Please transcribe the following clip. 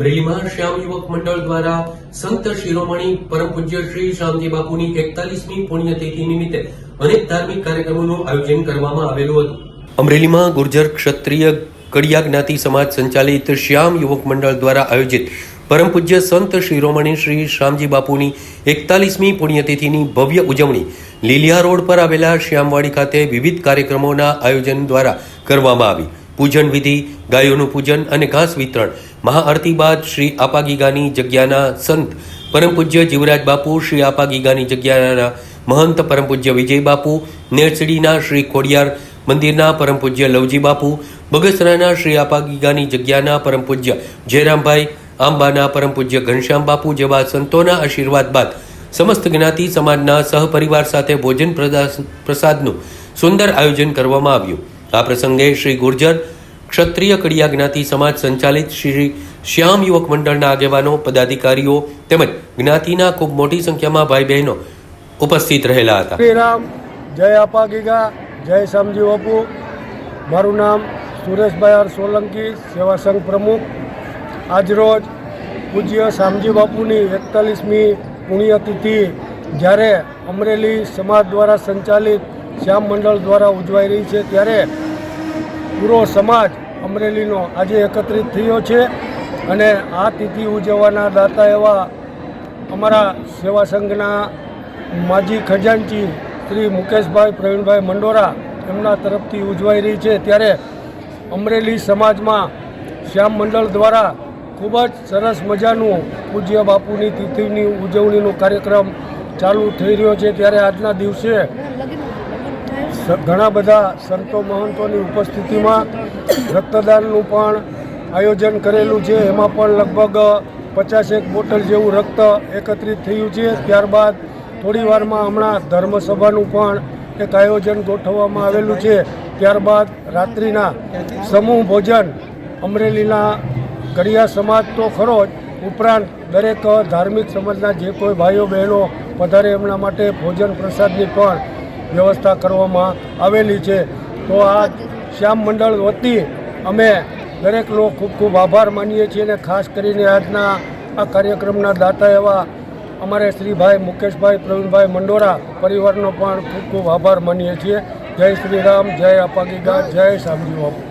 અમરેલીમાં શ્યામ યુવક મંડળ દ્વારા સંત શિરોમણી પરમ પૂજ્ય શ્રી શ્યામજી બાપુની 41મી પુણ્યતિથિ નિમિત્તે અનેક ધાર્મિક કાર્યક્રમોનું આયોજન કરવામાં આવેલું હતું। અમરેલીમાં ગુર્જર ક્ષત્રિય કડિયા જ્ઞાતિ સમાજ સંચાલિત શ્યામ યુવક મંડળ દ્વારા આયોજિત પરમ પૂજ્ય સંત શિરોમણી શ્રી શ્યામજી બાપુની 41મી પુણ્યતિથિની ભવ્ય ઉજવણી લીલિયા રોડ પર આવેલા શ્યામવાડી ખાતે વિવિધ કાર્યક્રમોના આયોજન દ્વારા કરવામાં આવી। પૂજન વિધિ, ગાયોનું પૂજન અને ઘાસ વિતરણ, મહાઆરતી બાદ શ્રી આપાગીગાની જગ્યાના સંત પરમ પૂજ્ય જીવરાજ બાપુ, શ્રી આપાગીગાની જગ્યાના મહંત પરમ પૂજ્ય વિજય બાપુ, નેરસડીના શ્રી ખોડિયાર મંદિરના પરમ પૂજ્ય લવજી બાપુ, બગસરાના શ્રી આપાગીગાની જગ્યાના પરમ પૂજ્ય જયરામભાઈ, આંબાના પરમ પૂજ્ય ઘનશ્યામ બાપુ જેવા સંતોના આશીર્વાદ બાદ સમસ્ત જ્ઞાતિ સમાજના સહપરિવાર સાથે ભોજન પ્રસાદનું સુંદર આયોજન કરવામાં આવ્યું। આ પ્રસંગે શ્રી ગુર્જર ક્ષત્રિય કડિયા જ્ઞાતિ સમાજ સંચાલિત શ્રી શ્યામ યુવક મંડળના આગેવાનો, પદાધિકારીઓ તેમજ જ્ઞાતિના ખૂબ મોટી સંખ્યામાં ભાઈ બહેનો ઉપસ્થિત રહેલા હતા। શ્રી રામ, જય આપાગીગા, જય શ્યામજી બાપુ। મારું નામ સુરેશભાઈ આર સોલંકી, સેવા સંઘ પ્રમુખ। આજરોજ પૂજ્ય શ્યામજી બાપુની 41મી પુણ્યતિથિ જ્યારે અમરેલી સમાજ દ્વારા સંચાલિત શ્યામ મંડળ દ્વારા ઉજવાઈ રહી છે, ત્યારે પૂરો સમાજ અમરેલીનો આજે એકત્રિત થયો છે અને આ તિથિ ઉજવવાના દાતા એવા અમારા સેવા સંઘના માજી ખજાનચી શ્રી મુકેશભાઈ પ્રવીણભાઈ મંડોરા એમના તરફથી ઉજવાઈ રહી છે। ત્યારે અમરેલી સમાજમાં શ્યામ મંડળ દ્વારા ખૂબ જ સરસ મજાનું પૂજ્ય બાપુની તિથિની ઉજવણીનો કાર્યક્રમ ચાલુ થઈ રહ્યો છે। ત્યારે આજના દિવસે ઘણા બધા સંતો મહંતોની ઉપસ્થિતિમાં રક્તદાનનું પણ આયોજન કરેલું છે। એમાં પણ લગભગ 50 બોટલ જેવું રક્ત એકત્રિત થયું છે। ત્યારબાદ થોડી વારમાં હમણાં ધર્મસભાનું પણ એક આયોજન ગોઠવવામાં આવેલું છે। ત્યારબાદ રાત્રિના સમૂહ ભોજન અમરેલીના કડિયા સમાજ તો ખરો જ, ઉપરાંત દરેક ધાર્મિક સમાજના જે કોઈ ભાઈઓ બહેનો વધારે એમના માટે ભોજન પ્રસાદની પણ વ્યવસ્થા કરવામાં આવેલી છે। તો આ શ્યામ મંડળ વતી અમે દરેક લોકો ખૂબ ખૂબ આભાર માનીએ છીએ અને ખાસ કરીને આજના આ કાર્યક્રમના દાતા એવા અમારે શ્રીભાઈ મુકેશભાઈ પ્રવીણભાઈ મંડોરા પરિવારનો પણ ખૂબ ખૂબ આભાર માનીએ છીએ। જય શ્રી રામ, જય આપાગીગા, જય શ્યામજી બાપુ।